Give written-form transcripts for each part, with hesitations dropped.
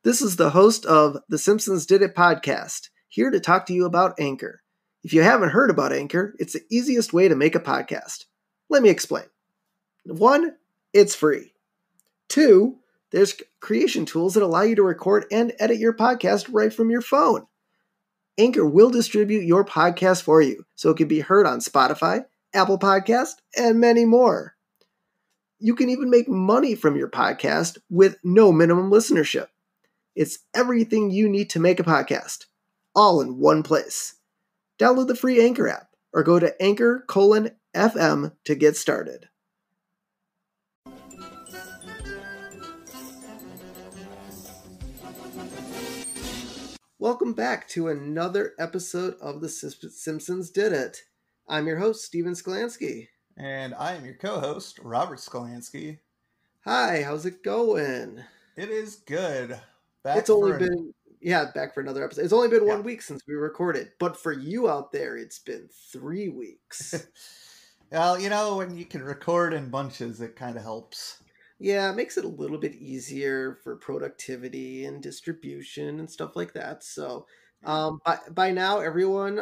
This is the host of the Simpsons Did It podcast, here to talk to you about Anchor. If you haven't heard about Anchor, it's the easiest way to make a podcast. Let me explain. 1, it's free. 2, there's creation tools that allow you to record and edit your podcast right from your phone. Anchor will distribute your podcast for you, so it can be heard on Spotify, Apple Podcast, and many more. You can even make money from your podcast with no minimum listenership. It's everything you need to make a podcast, all in one place. Download the free Anchor app or go to anchor:/FM to get started. Welcome back to another episode of The Simpsons Did It. I'm your host, Steven Skolansky. And I am your co-host, Robert Skolansky. Hi, how's it going? It is good. Back for another episode. It's only been 1 week since we recorded, but for you out there, it's been 3 weeks. Well, when you can record in bunches, it kind of helps. Yeah, it makes it a little bit easier for productivity and distribution and stuff like that. So, by now, everyone,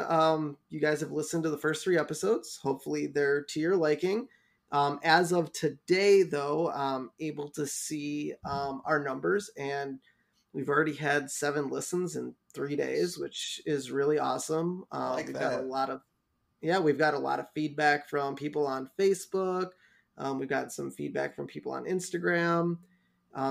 you guys have listened to the first 3 episodes. Hopefully, they're to your liking. As of today, though, I'm able to see our numbers, and we've already had 7 listens in 3 days, which is really awesome. We've got a lot of feedback from people on Facebook. We've got some feedback from people on Instagram.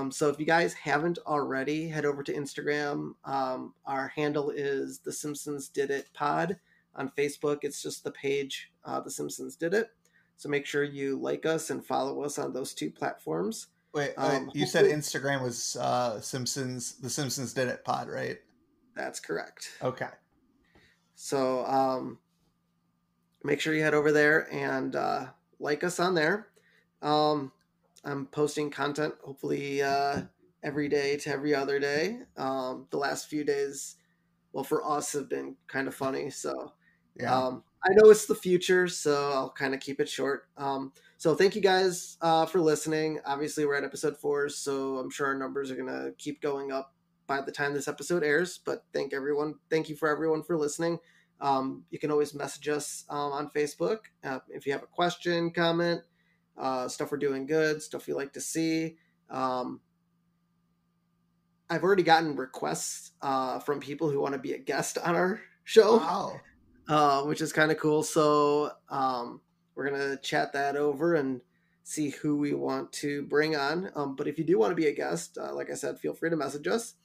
So if you guys haven't already, head over to Instagram. Our handle is The Simpsons Did It Pod. On Facebook, it's just the page, The Simpsons Did It. So make sure you like us and follow us on those 2 platforms. Wait, you said Instagram was The Simpsons Did It Pod, right? That's correct. Okay. So make sure you head over there and like us on there. I'm posting content hopefully every day to every other day. The last few days, well, for us have been kind of funny. So I know it's the future, so I'll kind of keep it short. So thank you guys for listening. Obviously, we're at episode 4, so I'm sure our numbers are going to keep going up by the time this episode airs. But thank you for everyone for listening. You can always message us on Facebook if you have a question, comment, stuff we're doing good, stuff you like to see. I've already gotten requests from people who want to be a guest on our show. Wow. Which is kind of cool. So we're going to chat that over and see who we want to bring on. But if you do want to be a guest, like I said, feel free to message us.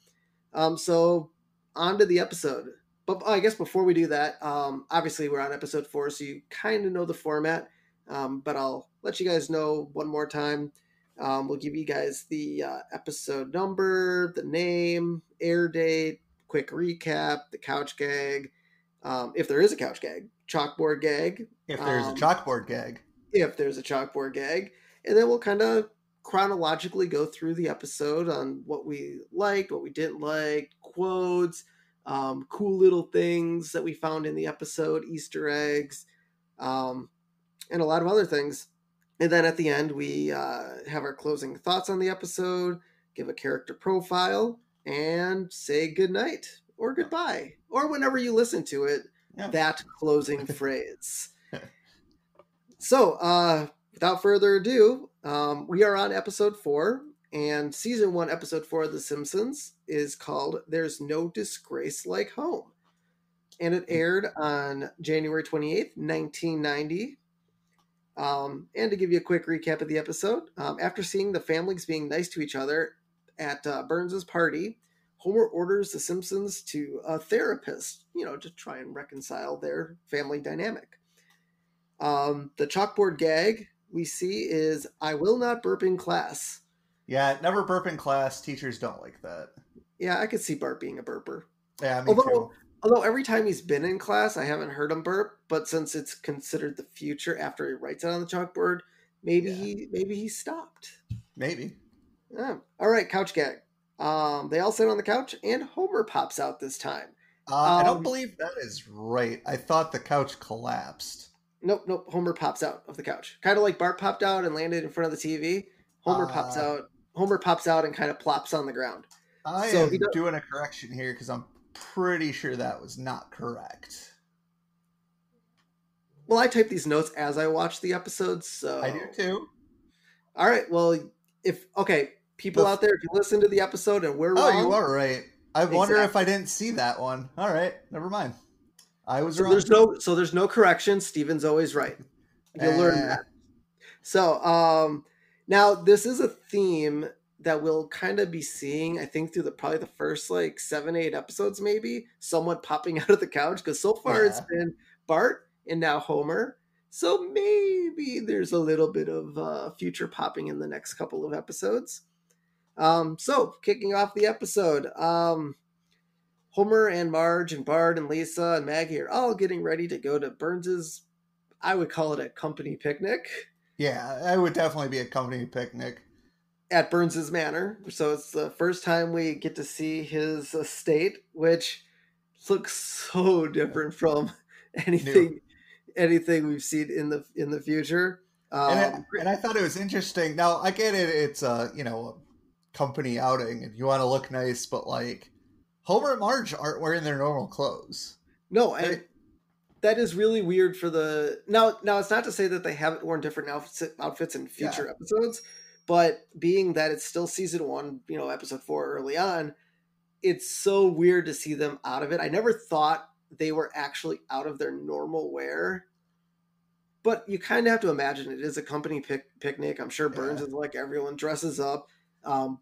So on to the episode. But I guess before we do that, obviously we're on episode 4, so you kind of know the format. But I'll let you guys know one more time. We'll give you guys the episode number, the name, air date, quick recap, the couch gag. If there is a couch gag, chalkboard gag. If there's a chalkboard gag. If there's a chalkboard gag. And then we'll kind of chronologically go through the episode on what we liked, what we didn't like, quotes, cool little things that we found in the episode, Easter eggs, and a lot of other things. And then at the end, we have our closing thoughts on the episode, give a character profile, and say goodnight or goodbye, or whenever you listen to it, that closing phrase. So, without further ado, we are on episode 4, and season 1, episode 4 of The Simpsons is called There's No Disgrace Like Home. And it aired on January 28th, 1990. And to give you a quick recap of the episode, after seeing the families being nice to each other at Burns's party, Homer orders the Simpsons to a therapist, to try and reconcile their family dynamic. The chalkboard gag we see is, I will not burp in class. Yeah, never burp in class. Teachers don't like that. Yeah, I could see Bart being a burper. Yeah, me too. Although every time he's been in class, I haven't heard him burp. But since it's considered the future after he writes it on the chalkboard, maybe he stopped. Maybe. Yeah. All right, couch gag. They all sit on the couch, and Homer pops out this time. I don't believe that is right. I thought the couch collapsed. Nope. Homer pops out of the couch. Kind of like Bart popped out and landed in front of the TV. Homer pops out and kind of plops on the ground. I So he am does. doing a correction here because I'm pretty sure that was not correct. Well, I type these notes as I watch the episodes. I do So, too. all right. Well, if okay, people The out there, if you listen to the episode and we're Oh, you wrong, are right. I wonder if I exactly. didn't see that one. All right, never mind. I was So wrong. there's no correction. Steven's always right. You'll learn Eh, that. So, now this is a theme that we'll kind of be seeing, I think, through probably the first like 7, 8 episodes, maybe someone popping out of the couch. Because so far it's yeah. been Bart and now Homer. So maybe there's a little bit of future popping in the next couple of episodes. So kicking off the episode, Homer and Marge and Bart and Lisa and Maggie are all getting ready to go to Burns's. I would call it a company picnic Yeah, that would definitely be a company picnic. at Burns's Manor. So it's the first time we get to see his estate, which looks so different from New. anything we've seen in the future. And I thought it was interesting. Now, I get it, it's a company outing and you want to look nice, but like Homer and Marge aren't wearing their normal clothes. No, They're, and that is really weird for the now it's not to say that they haven't worn different outfits in yeah. future episodes, but being that it's still season 1, episode 4 early on, it's so weird to see them out of it. I never thought they were actually out of their normal wear, but you kind of have to imagine it is a company picnic. I'm sure Burns Yeah. is like everyone dresses up,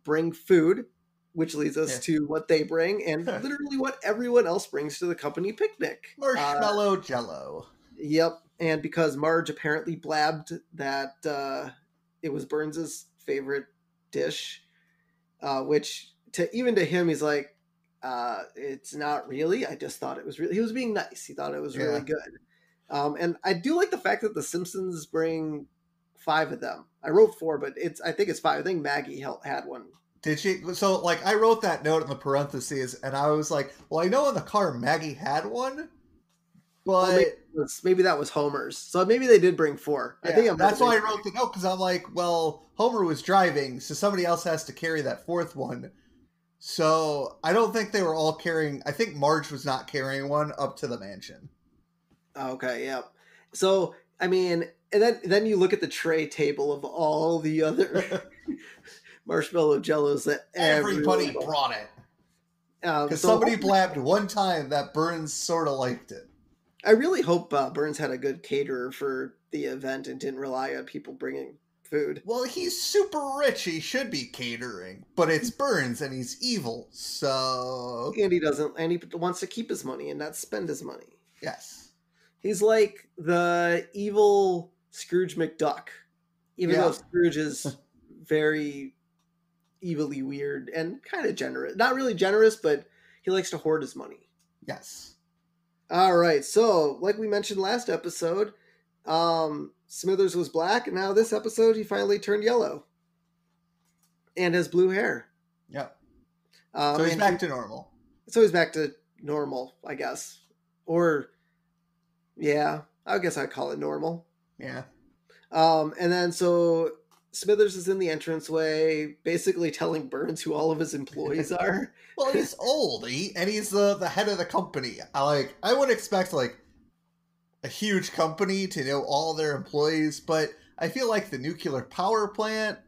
bring food, which leads us Yeah. to what they bring and literally what everyone else brings to the company picnic. Marshmallow Jello. Yep. And because Marge apparently blabbed that it was Burns's favorite dish, which even to him, he's like, it's not really. I just thought it was really. He was being nice. He thought it was really Yeah. good. And I do like the fact that the Simpsons bring 5 of them. I wrote 4, but I think it's 5. I think Maggie had one. Did she? So, like, I wrote that note in the parentheses, and I was like, well, I know in the car Maggie had one, Well, but maybe that was Homer's. So maybe they did bring 4. I think yeah, it might that's have why I been wrote the note, because I'm like, well, Homer was driving, so somebody else has to carry that fourth one. So I don't think they were all carrying. I think Marge was not carrying one up to the mansion. Okay, yeah. So I mean, and then you look at the tray table of all the other marshmallow jellos that Everybody everyone bought. brought it. Because So somebody blabbed one time that Burns sort of liked it. I really hope Burns had a good caterer for the event and didn't rely on people bringing food. Well, he's super rich. He should be catering. But it's Burns and he's evil. So. And he doesn't, and he wants to keep his money and not spend his money. Yes. He's like the evil Scrooge McDuck, even though Scrooge is very evilly weird and kind of generous. Not really generous, but he likes to hoard his money. Yes. All right. So, like we mentioned last episode, Smithers was black, and now this episode he finally turned yellow and has blue hair. Yep. So he's back to normal. So he's back to normal, I guess. Or, yeah, I guess I'd call it normal. Yeah. And then so Smithers is in the entranceway, basically telling Burns who all of his employees are. Well, he's old, and he's the head of the company. I would expect like a huge company to know all their employees, but I feel like the nuclear power plant.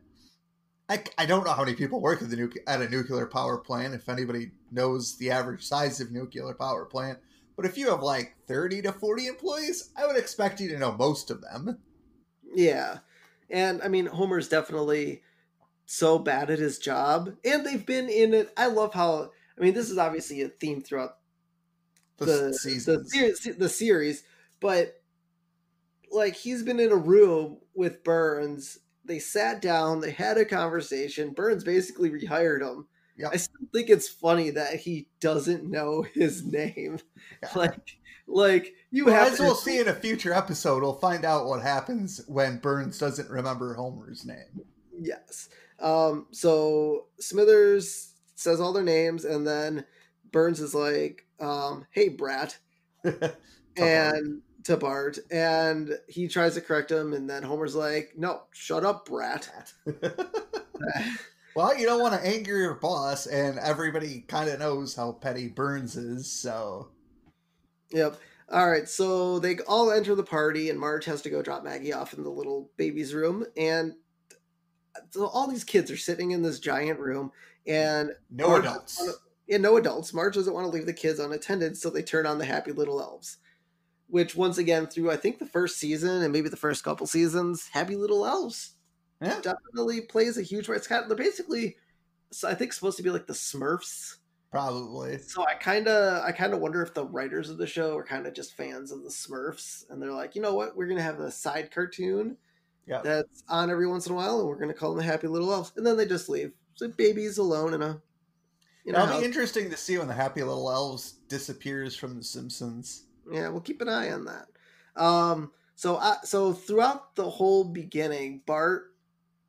I don't know how many people work at a nuclear power plant. If anybody knows the average size of nuclear power plant, but if you have like 30 to 40 employees, I would expect you to know most of them. Yeah. And I mean, Homer's definitely so bad at his job, and they've been in it. I love how, I mean, this is obviously a theme throughout The seasons. the series, but like he's been in a room with Burns. They sat down, they had a conversation. Burns basically rehired him. Yep. I still think it's funny that he doesn't know his name. Yeah. Like you well, have as to, we'll see in a future episode, we'll find out what happens when Burns doesn't remember Homer's name. Yes. So Smithers says all their names, and then Burns is like, "Hey, Brat," and to Bart, and he tries to correct him, and then Homer's like, "No, shut up, Brat." Well, you don't want to anger your boss, and everybody kind of knows how petty Burns is, so. Yep. All right, so they all enter the party, and Marge has to go drop Maggie off in the little baby's room. And so all these kids are sitting in this giant room, and No Marge doesn't wanna, adults. yeah, no adults. Marge doesn't want to leave the kids unattended, so they turn on the happy little elves. Which once again, through I think the first season and maybe the first couple seasons, happy little elves Yeah, definitely plays a huge part. It's kind of, they're basically, so I think, supposed to be like the Smurfs. probably. So I kind of wonder if the writers of the show are kind of just fans of the Smurfs, and they're like, you know what, we're gonna have a side cartoon Yep. that's on every once in a while, and we're gonna call them the Happy Little Elves, and then they just leave. So baby's alone in a That'll be house. interesting to see when the Happy Little Elves disappears from The Simpsons. Yeah, we'll keep an eye on that. So throughout the whole beginning, Bart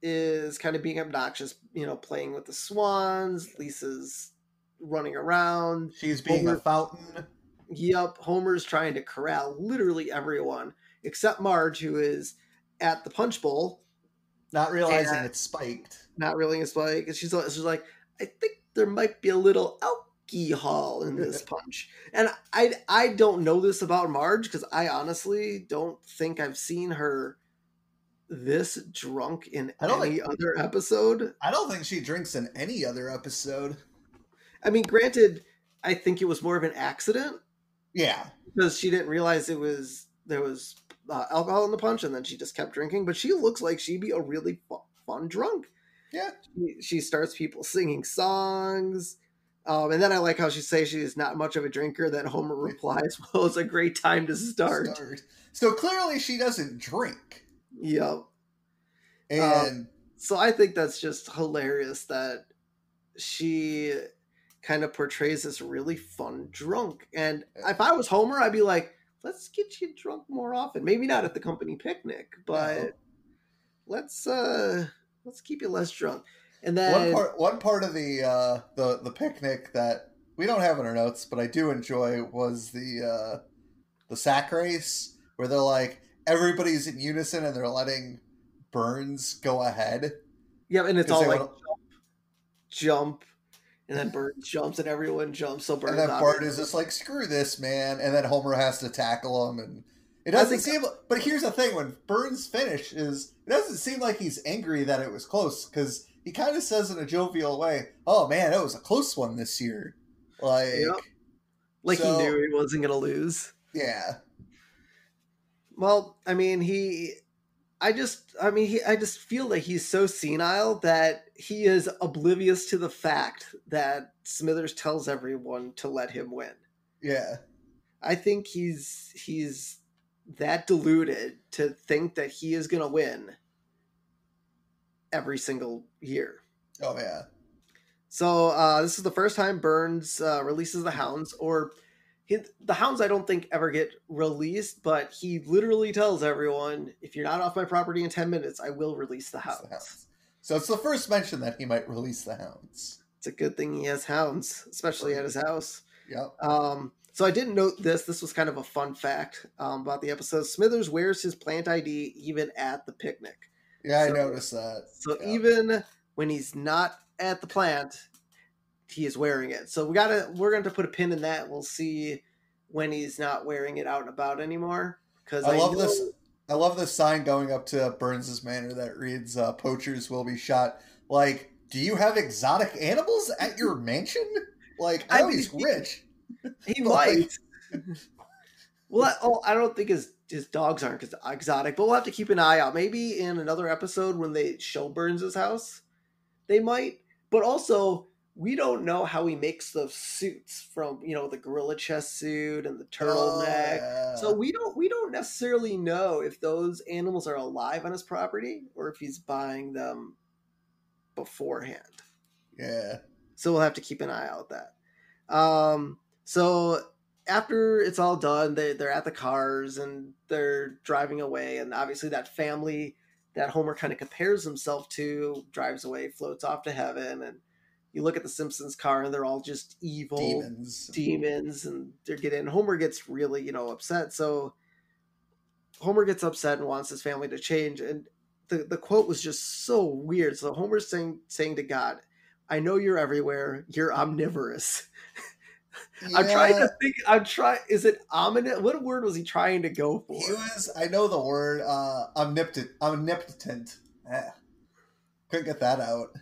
is kind of being obnoxious, playing with the swans. Lisa's running around. She's being a Homer, fountain. yep, Homer's trying to corral literally everyone except Marge, who is at the punch bowl Not realizing and it's spiked. not really a spike. And she's like, I think there might be a little alcohol in this punch. And I don't know this about Marge because I honestly don't think I've seen her this drunk in I don't any think other episode. I don't think she drinks in any other episode. I mean, granted, I think it was more of an accident Yeah. because she didn't realize there was alcohol in the punch, and then she just kept drinking. But she looks like she'd be a really fun drunk. Yeah. She starts people singing songs. And then I like how she says she's not much of a drinker. Then Homer replies, well, it's a great time to start. So clearly she doesn't drink. Yep. And So I think that's just hilarious that she kind of portrays this really fun drunk. And if I was Homer, I'd be like, let's get you drunk more often. Maybe not at the company picnic, but let's keep you less drunk. And then one part of the picnic that we don't have in our notes, but I do enjoy was the sack race where they're like everybody's in unison and they're letting Burns go ahead. yeah, and it's all like want jump, and then Burns jumps and everyone jumps. So Burns and then Bart is just like, screw this, man. And then Homer has to tackle him. And it doesn't seem, but here's the thing, when Burns finishes, it doesn't seem like he's angry that it was close, because he kind of says in a jovial way, oh man, it was a close one this year. Like he knew he wasn't going to lose. Yeah. Well, I mean, I just feel like he's so senile that he is oblivious to the fact that Smithers tells everyone to let him win. Yeah. I think he's that deluded to think that he is going to win every single year. Oh, yeah. So this is the first time Burns releases the hounds, or the hounds I don't think ever get released, but he literally tells everyone, if you're not off my property in 10 minutes, I will release the hounds. So it's the first mention that he might release the hounds. It's a good thing he has hounds, especially at his house. Yep. So I didn't note this. This was kind of a fun fact about the episode. Smithers wears his plant ID even at the picnic. Yeah, I noticed that. So even when he's not at the plant, he is wearing it. So we're going to put a pin in that. We'll see when he's not wearing it out and about anymore. Because I love this sign going up to Burns's manor that reads, "Poachers will be shot." Like, do you have exotic animals at your mansion? Like, I know he's rich. He might. Well, I don't think his dogs aren't exotic, but we'll have to keep an eye out. Maybe in another episode when they show Burns' house, they might. But also, we don't know how he makes those suits from, the gorilla chest suit and the turtleneck. Yeah. So we don't necessarily know if those animals are alive on his property or if he's buying them beforehand. Yeah. So we'll have to keep an eye out that. So after it's all done, they're at the cars and they're driving away, and obviously that family that Homer kind of compares himself to drives away, floats off to heaven, and you look at the Simpsons car and they're all just evil demons, and they're getting. Homer gets really, upset. So Homer gets upset and wants his family to change, and the quote was just so weird. So Homer's saying to God, "I know you're everywhere. You're omnivorous." I'm trying Yeah, to think. I'm trying. Is it ominous? What word was he trying to go he for? was. I know the word. Omnipotent. Omnipotent. Couldn't get that out.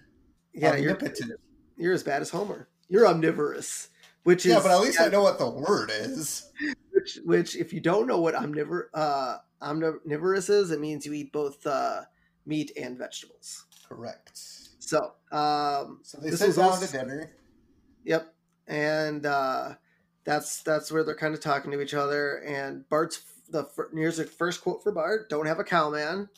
Yeah, Omnipotent. you're as bad as Homer. You're omnivorous, which Yeah, but is at least I know what the word is. which if you don't know what omnivorous is, it means you eat both meat and vegetables. Correct. So So they this sit was down to also dinner. yep, and that's where they're kind of talking to each other. And Bart's here's the first quote for Bart: "Don't have a cow, man,"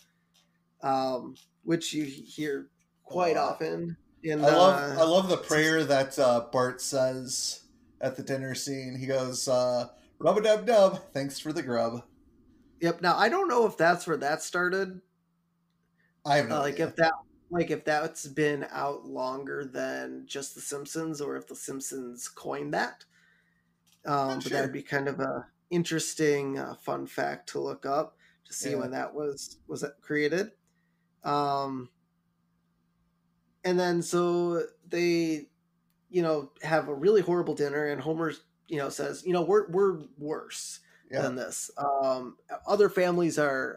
which you hear quite Uh, often in I love the prayer that Bart says at the dinner scene. He goes, "Rub a dub dub. Thanks for the grub." Yep. Now I don't know if that's where that started. I have no Like idea. if that's been out longer than just The Simpsons, or if The Simpsons coined that. Not But that would sure. be kind of a interesting fun fact to look up to see Yeah. when that was created. Um, and then so they have a really horrible dinner, and Homer says, we're worse Yeah. than this. Other families are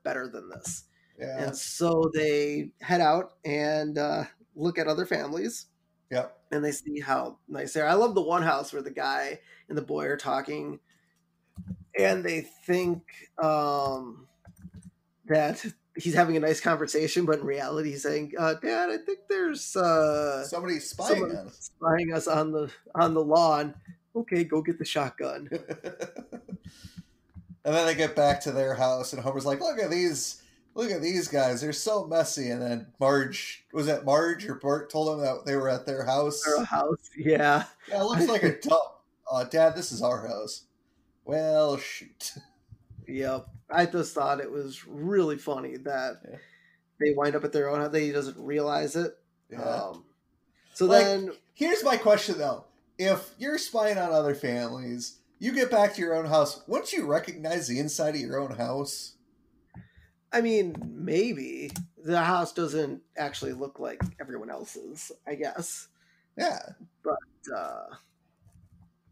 better than this. Yeah. And so they head out and look at other families, Yep. and they see how nice they are. I love the one house where the guy and the boy are talking, and they think that he's having a nice conversation, but in reality, he's saying, "Dad, I think there's Somebody's spying someone on us. spying us on the lawn." Okay, go get the shotgun. And then they get back to their house, and Homer's like, look at these guys, they're so messy." And then Marge, was it Marge or Bart, told them that they were at their Or a house. house, yeah. Yeah, it looks like a dump. Dad, this is our house. Well, shoot. Yep. I just thought it was really funny that Yeah. they wind up at their own house. They doesn't realize it. Yeah. So Like, then, here's my question though: if you're spying on other families, you get back to your own house. Wouldn't you recognize the inside of your own house? I mean, maybe the house doesn't actually look like everyone else's, I guess. Yeah. But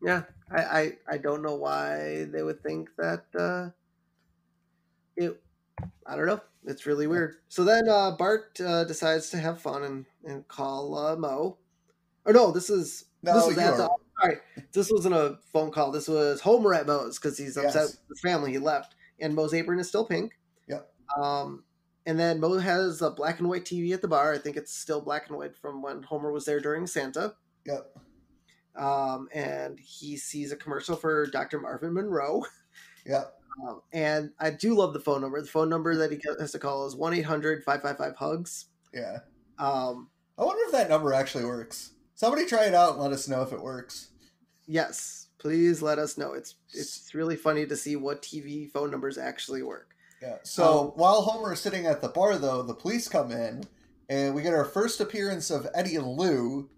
yeah, I don't know why they would think that it. I don't know. It's really Yeah. weird. So then Bart decides to have fun and call Mo. Or no, this No, was you at the. are. All right, this wasn't a phone call. This was Homer at Mo's because he's upset Yes. with his family. He left, and Mo's apron is still pink. Yep. Um, and then Mo has a black and white TV at the bar. I think it's still black and white from when Homer was there during Santa. Yep. And he sees a commercial for Dr. Marvin Monroe. Yep. And I do love the phone number. The phone number that he has to call is 1-800-555-HUGS. Yeah. Um, I wonder if that number actually works. Somebody try it out and let us know if it works. yes, please let us know. It's really funny to see what TV phone numbers actually work. Yeah. So while Homer is sitting at the bar, though, the police come in, and we get our first appearance of Eddie and Lou,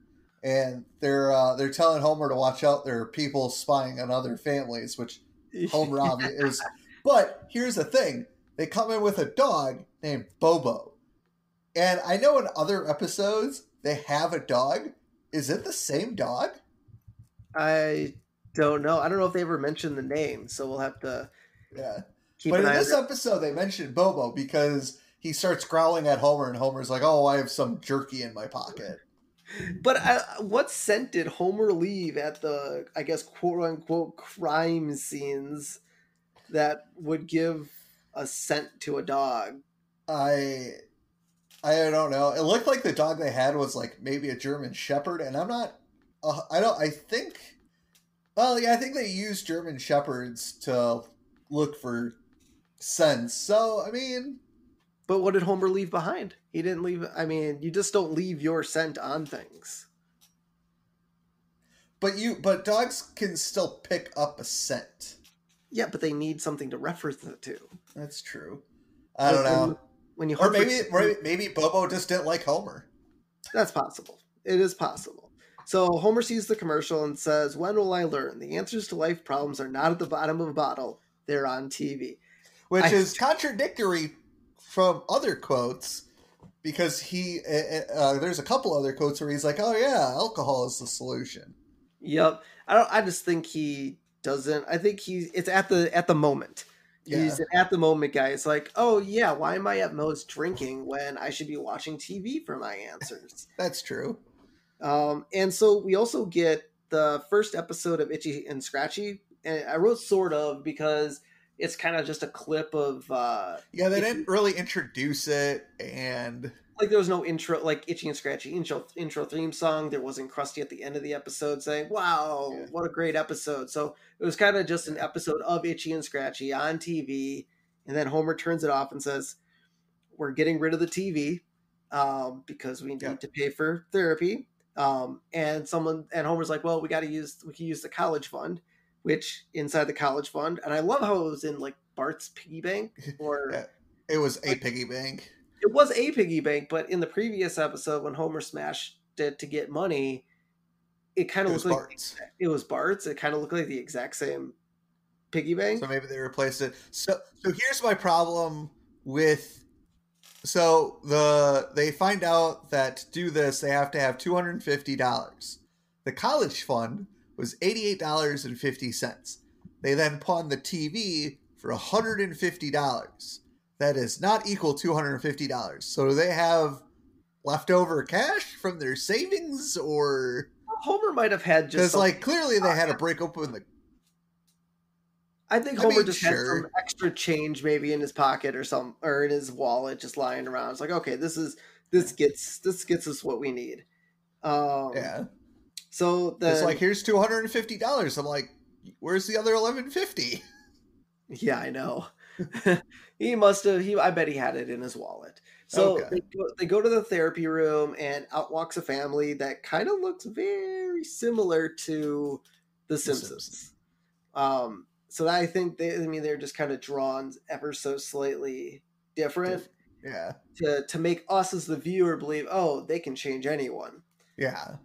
and they're telling Homer to watch out. There are people spying on other families, which Homer obviously it was. But here's the thing: they come in with a dog named Bobo, and I know in other episodes they have a dog. Is it the same dog? I don't know. I don't know if they ever mentioned the name, so we'll have to Yeah. keep But an in eye on this that. episode, they mentioned Bobo because he starts growling at Homer, and Homer's like, "Oh, I have some jerky in my pocket." But what scent did Homer leave at the, I guess, quote unquote crime scenes that would give a scent to a dog? I I don't know. It looked like the dog they had was like maybe a German Shepherd, and I'm not. I don't. I think. Well, yeah, I think they use German Shepherds to look for scents. So I mean, But what did Homer leave behind? He didn't leave. I mean, you just don't leave your scent on things. but dogs can still pick up a scent. Yeah, but they need something to reference it to. That's true. I don't Like know. when you Or hunt for maybe Bobo just didn't like Homer. that's possible. It is possible. So Homer sees the commercial and says, "When will I learn? The answers to life problems are not at the bottom of a bottle; they're on TV." Which I is contradictory from other quotes because there's a couple other quotes where he's like, "Oh yeah, alcohol is the solution." Yep. I just think he doesn't. I think it's at the moment. Yeah, He's an at the moment guy. It's like, oh yeah, why am I at most drinking when I should be watching TV for my answers? that's true. And so we also get the first episode of Itchy and Scratchy, and I wrote sort of because it's kind of just a clip of Yeah, they Itchy. didn't really introduce it, and Like there was no intro, like Itchy and Scratchy intro theme song. There wasn't Krusty at the end of the episode saying, "Wow, yeah, what a great episode." So it was kind of just an yeah, episode of Itchy and Scratchy on TV, and then Homer turns it off and says, "We're getting rid of the TV because we yeah. need to pay for therapy." And Homer's like, "Well, we can use the college fund," which inside the college fund, and I love how it was in like Bart's piggy bank or Yeah. It was a like piggy bank. it was a piggy bank, but in the previous episode when Homer smashed it to get money, it kind It of was looked like Bart's. it was Bart's. It kind of looked like the exact same piggy So bank. maybe they replaced it. So here's my problem with they find out that to do this they have to have $250. The college fund was $88.50. They then pawn the TV for $150. That is not equal $250. So do they have leftover cash from their savings, or Homer might have had just because something. like clearly they had to break open the. I think I Homer mean, just had some sure, extra change maybe in his pocket or in his wallet just lying around. It's like, okay, yeah, this gets us what we need. Um yeah. so It's like then here's $250. I'm like, where's the other 1150? yeah, I know. He must have I bet he had it in his wallet. So Okay, they go to the therapy room and out walks a family that kind of looks very similar to the The Simpsons. Simpsons. So I think they're just kind of drawn ever so slightly different Different. Yeah, to make us as the viewer believe, oh, they can change anyone. yeah,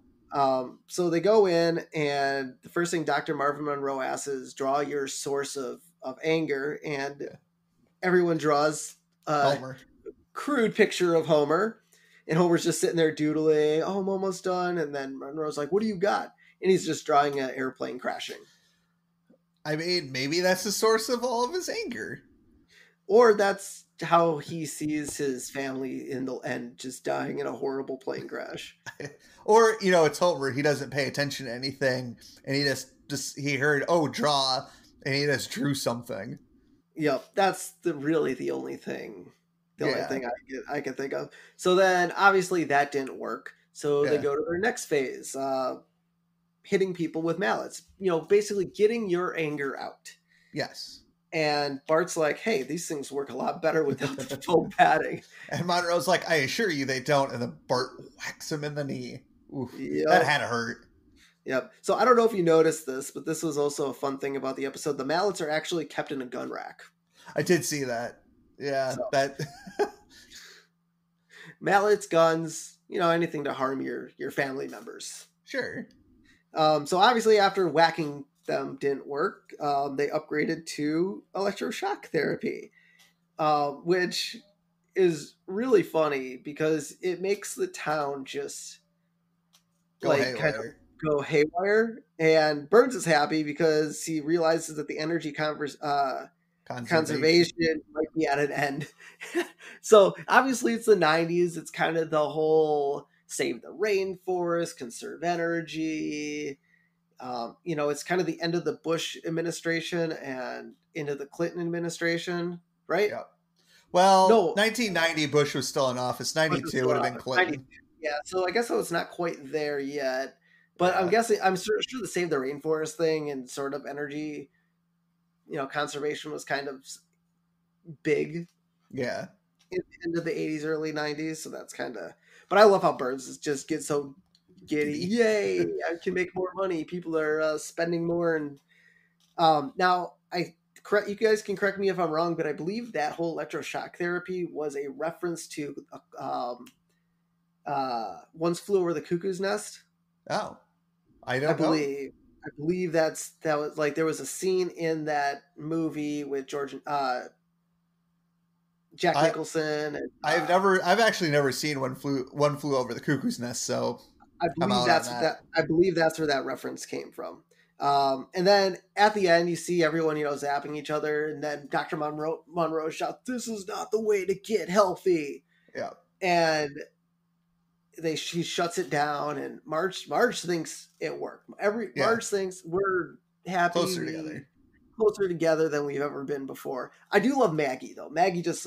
So they go in, and the first thing Dr. Marvin Monroe asks is, draw your source of anger, and yeah. everyone draws a Homer. crude picture of Homer, and Homer's just sitting there doodling, oh, I'm almost done, and then Monroe's like, what do you got? And he's just drawing an airplane crashing. I mean, maybe that's the source of all of his anger. Or that's how he sees his family in the end just dying in a horrible plane crash. Or, it's Homer. He doesn't pay attention to anything, and he just he heard, oh, draw, and he just drew something. Yep, that's really the only Yeah, thing I can think of. So then obviously that didn't work. So they yeah, go to their next phase, hitting people with mallets. Basically getting your anger out. yes. And Bart's like, "Hey, these things work a lot better without the foam padding." And Monroe's like, I assure you they don't. And then Bart whacks him in the knee. Oof, that Yep. had to hurt. Yep. So I don't know if you noticed this, but this was also a fun thing about the episode. The mallets are actually kept in a gun rack. I did see that. Yeah, So that. mallets, guns, anything to harm your family members. Sure. So obviously, after whacking them didn't work, they upgraded to electroshock therapy, which is really funny because it makes the town just Go like kind of haywire. go haywire. And Burns is happy because he realizes that the energy Conservation. conservation might be at an end. So obviously, it's the 90s. It's kind of the whole save the rainforest, conserve energy. It's kind of the end of the Bush administration and into the Clinton administration, right? Yep. Well, No, 1990, Bush was still in office. Bush was 92 still would in have been office. 92. Clinton. Yeah, so I guess it's not quite there yet. But I'm Yeah. guessing, I'm sure the save the rainforest thing and sort of energy, conservation was kind of big Yeah. in the end of the 80s, early 90s. So that's kind of, but I love how Burns just gets so giddy. Giddy. Yay, I can make more money. People are spending more. And now, you guys can correct me if I'm wrong, but I believe that whole electroshock therapy was a reference to Once Flew Over the Cuckoo's Nest. Oh, I I don't know. believe. I believe that was like there was a scene in that movie with Jack I Nicholson, and I've actually never seen one flew over the cuckoo's nest, so I I'm believe out on that's that. I believe that's where that reference came from. And then at the end, you see everyone, zapping each other, and then Dr. Monroe shouts, "This is not the way to get healthy," Yeah, and she shuts it down, and Marge thinks it worked. yeah, Marge thinks we're happy, closer we together. closer together than we've ever been before. I do love Maggie though. Maggie just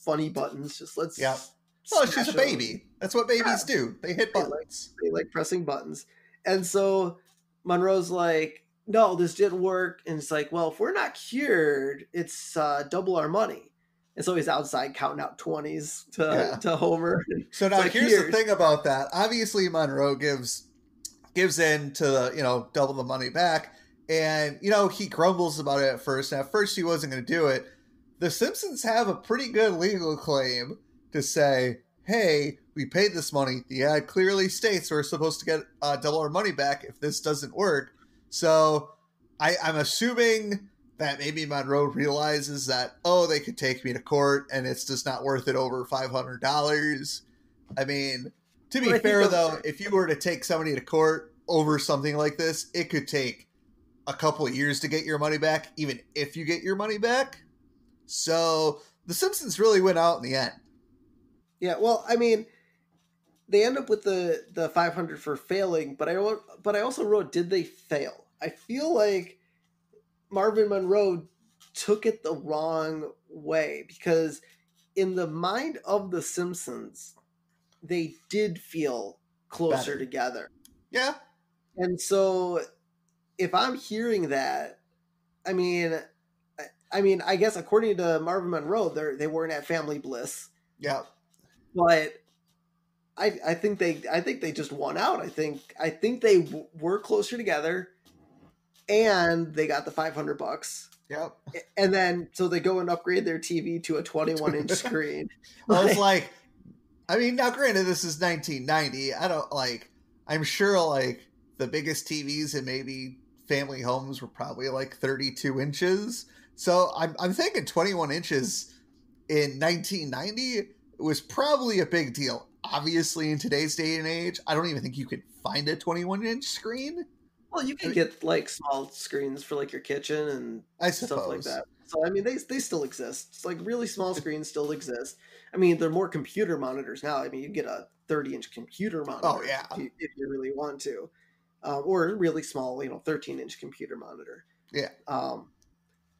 funny buttons, just Yeah. let's Oh, she's a smash them. baby. That's what Yeah, babies do. They hit they like buttons. they like pressing buttons. And so Monroe's like, "No, this didn't work." And it's like, "Well, if we're not cured, it's double our money." And so he's outside counting out 20s Yeah. to Homer. So It's now like, here's the "Here." thing about that. Obviously, Monroe gives in to the, double the money back, and he grumbles about it at first. And at first, he wasn't going to do it. The Simpsons have a pretty good legal claim to say, "Hey, we paid this money. The ad clearly states we're supposed to get double our money back if this doesn't work." So I'm assuming that maybe Monroe realizes that, oh, they could take me to court and it's just not worth it over $500. I mean, to be But I think fair, though, if you were to take somebody to court over something like this, it could take a couple of years to get your money back, even if you get your money back. So the Simpsons really went out in the end. yeah, well, I mean, they end up with the 500 for failing, but I also wrote, did they fail? I feel like Marvin Monroe took it the wrong way, because in the mind of the Simpsons, they did feel closer Better. together. Yeah. And so if I'm hearing that, I mean, I guess according to Marvin Monroe, they weren't at family bliss, Yeah. but I think they just won out. I think they were closer together, and they got the $500. Yep. And then so they go and upgrade their TV to a 21-inch screen. Well, it's like, I mean, now granted, this is 1990. I don't like, I'm sure like the biggest TVs in maybe family homes were probably like 32 inches. So I'm thinking 21 inches in 1990 was probably a big deal. Obviously, in today's day and age, I don't even think you could find a 21-inch screen. Well, you I can mean, get like small screens for like your kitchen and I stuff like suppose. that. So I mean, they still exist. It's like really small screens still exist. I mean, they're more computer monitors now. I mean, you get a 30-inch computer Oh, monitor yeah. if you really want to, or a really small, 13-inch computer monitor. Yeah.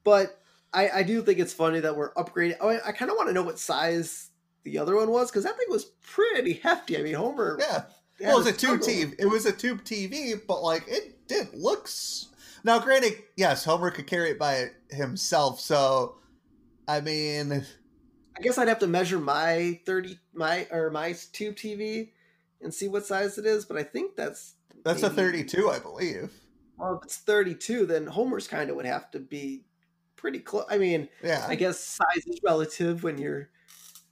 But I do think it's funny that we're upgrading. Oh, I kind of want to know what size the other one was, because that thing was pretty hefty. I mean, Homer Yeah. had Well, to it was a tube struggle. TV. It was a tube TV, but like it didn't look. Now, granted, yes, Homer could carry it by himself. So, I mean, I guess I'd have to measure my tube TV and see what size it is, but I think that's that's a maybe, 32, I believe. well, if it's 32, then Homer's kind of would have to be pretty close. I mean, I Yeah. guess size is relative when you're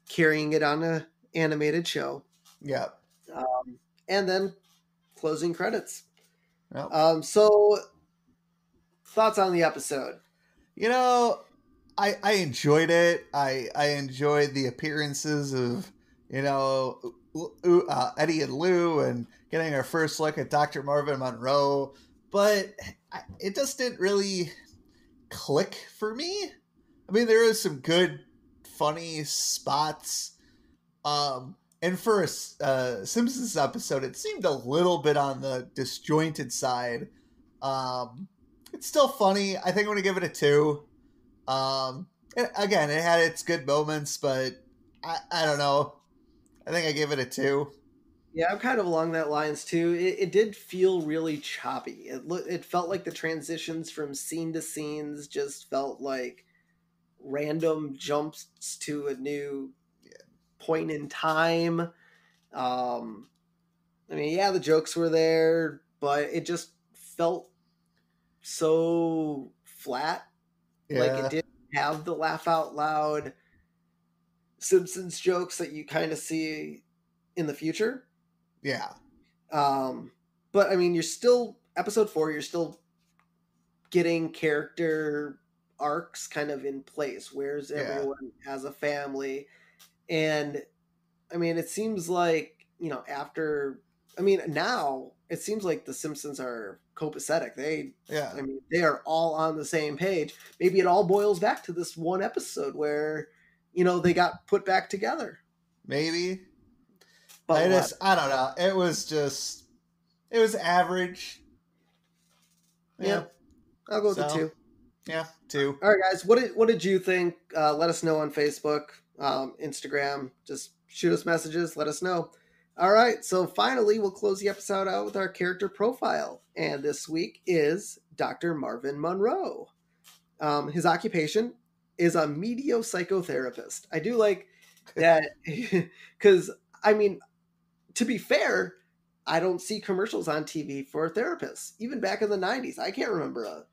carrying it on a animated show. Yeah. And then closing credits. Yep. So thoughts on the episode? You know, I enjoyed it. I enjoyed the appearances of Eddie and Lou, and getting our first look at Dr. Marvin Monroe, but it just didn't really click for me. I mean, there is some good, funny spots. And for a Simpsons episode, it seemed a little bit on the disjointed side. It's still funny. I think I'm going to give it a 2. Again, it had its good moments, but I don't know. I think I give it a 2. Yeah, I'm kind of along that lines too. It did feel really choppy. It felt like the transitions from scene to scenes just felt like random jumps to a new point in time. I mean, yeah, the jokes were there, but it just felt so flat. Like it Yeah. didn't have the laugh out loud Simpsons jokes that you kind of see in the future. Yeah. But I mean, you're still episode 4. You're still getting character arcs kind of in place. Where's Yeah. everyone as a family? And I mean, it seems like, after, I mean, now it seems like the Simpsons are copacetic. Yeah. I mean, they are all on the same page. Maybe it all boils back to this one episode where, they got put back together. Maybe. But what? I don't know. It was average. Yeah, Yeah. I'll go with the So, two. yeah, two. All right, guys. What did you think? Let us know on Facebook, Instagram. Just shoot us messages. Let us know. All right. So finally, we'll close the episode out with our character profile, and this week is Dr. Marvin Monroe. His occupation is a medio psychotherapist. I do like that because I mean, to be fair, I don't see commercials on TV for therapists. Even back in the '90s, I can't remember a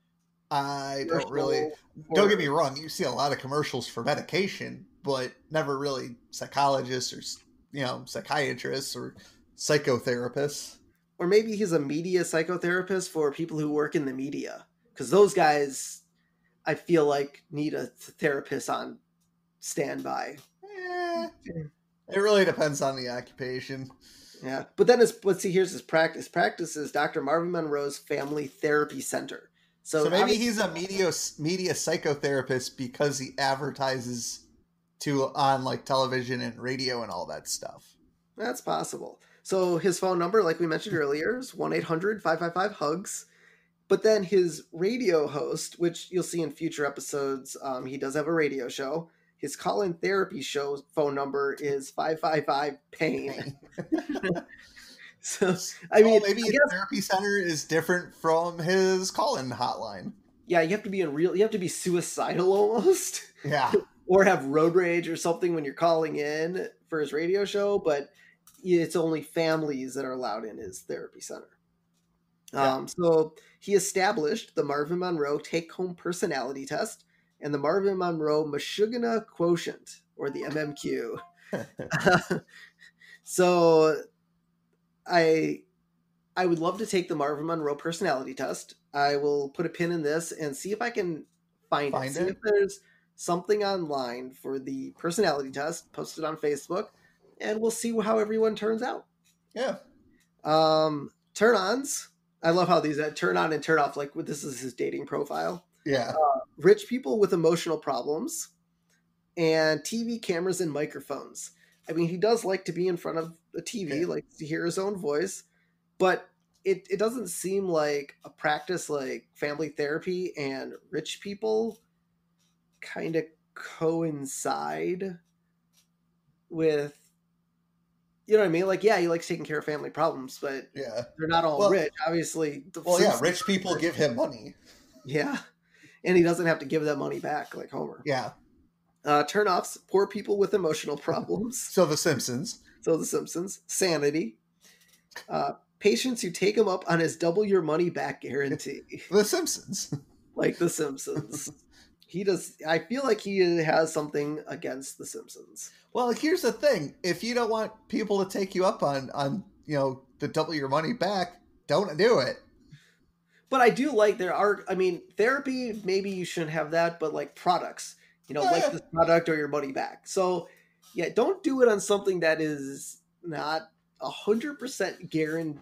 I don't really. commercial Don't get me for. wrong. You see a lot of commercials for medication, but never really psychologists or psychiatrists or psychotherapists. Or maybe he's a media psychotherapist for people who work in the media, because those guys, I feel like, need a therapist on standby. Eh, it really depends on the occupation. Yeah, but then let's see. Here's his practice. Practice is Dr. Marvin Monroe's Family Therapy Center. So So maybe obviously, he's a media psychotherapist because he advertises to on like television and radio and all that stuff. that's possible. So his phone number, like we mentioned earlier, is 1-800-555-HUGS. But then his radio host, which you'll see in future episodes, he does have a radio show. His call-in therapy show phone number is 555-PAIN. So, I Well, mean, maybe I his guess, therapy center is different from his call-in hotline. yeah, you have to be suicidal almost, Yeah, or have road rage or something when you're calling in for his radio show. But it's only families that are allowed in his therapy center. yeah. So he established the Marvin Monroe take-home personality test and the Marvin Monroe Meshuggah quotient, or the MMQ. So I I would love to take the Marvin Monroe personality test. I will put a pin in this and see if I can find it. Find See if it. there's something online for the personality test, post it on Facebook, and we'll see how everyone turns out. Yeah, Turn ons. I love how these turn on and turn off. Like this is his dating profile. yeah, Rich people with emotional problems, and TV cameras and microphones. I mean, he does like to be in front of the TV, yeah. likes to hear his own voice, but it doesn't seem like a practice like family therapy and rich people kind of coincide with, you know what I mean? Like, yeah, he likes taking care of family problems, but Yeah. they're not all Well, rich. Obviously, well, yeah. Rich people give him money. Yeah, and he doesn't have to give that money back like Homer. Yeah. Turnoffs: poor people with emotional problems. So the Simpsons. So the Simpsons. Sanity. Patients who take him up on his double your money back guarantee. The Simpsons. Like the Simpsons. He does. I feel like he has something against the Simpsons. Well, here's the thing: if you don't want people to take you up on the double your money back, don't do it. But I do like I mean, therapy, maybe you shouldn't have that, but like products, like this product or your money back. So yeah, don't do it on something that is not 100% guaranteed.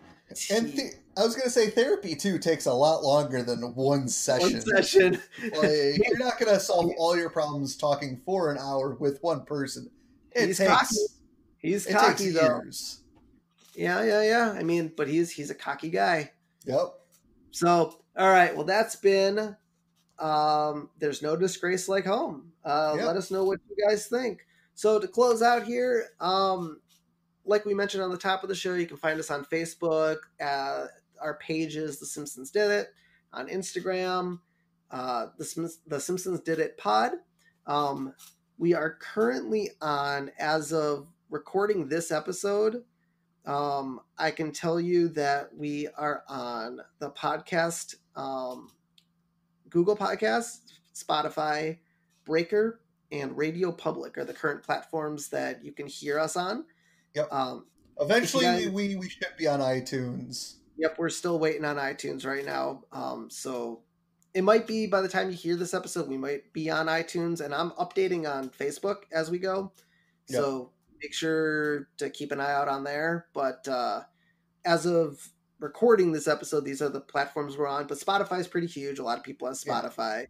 And I was gonna say therapy too takes a lot longer than one session. One session. Like you're not gonna solve all your problems talking for an hour with one person. He's cocky. He's cocky though. Years. Yeah. I mean, but he's a cocky guy. Yep. So, all right. Well, that's been There's No Disgrace Like Home. Yep. Let us know what you guys think. So to close out here, like we mentioned on the top of the show, you can find us on Facebook. Our pages, The Simpsons Did It, on Instagram, The Simpsons Did It Pod. We are currently on, as of recording this episode, I can tell you that we are on the podcast, Google Podcasts, Spotify, Breaker, and Radio Public are the current platforms that you can hear us on. Yep. Eventually, we should be on iTunes. Yep, we're still waiting on iTunes right now. So it might be by the time you hear this episode, we might be on iTunes, and I'm updating on Facebook as we go. Yep. So make sure to keep an eye out on there. But as of recording this episode, these are the platforms we're on. But Spotify is pretty huge. A lot of people have Yeah. Spotify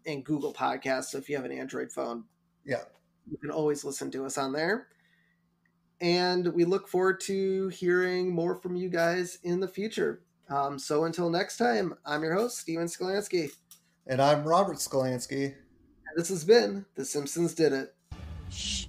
and Google Podcasts. So if you have an Android phone, Yeah. you can always listen to us on there. And we look forward to hearing more from you guys in the future. So until next time, I'm your host, Steven Skolansky. And I'm Robert Skolansky. And this has been The Simpsons Did It. Shh.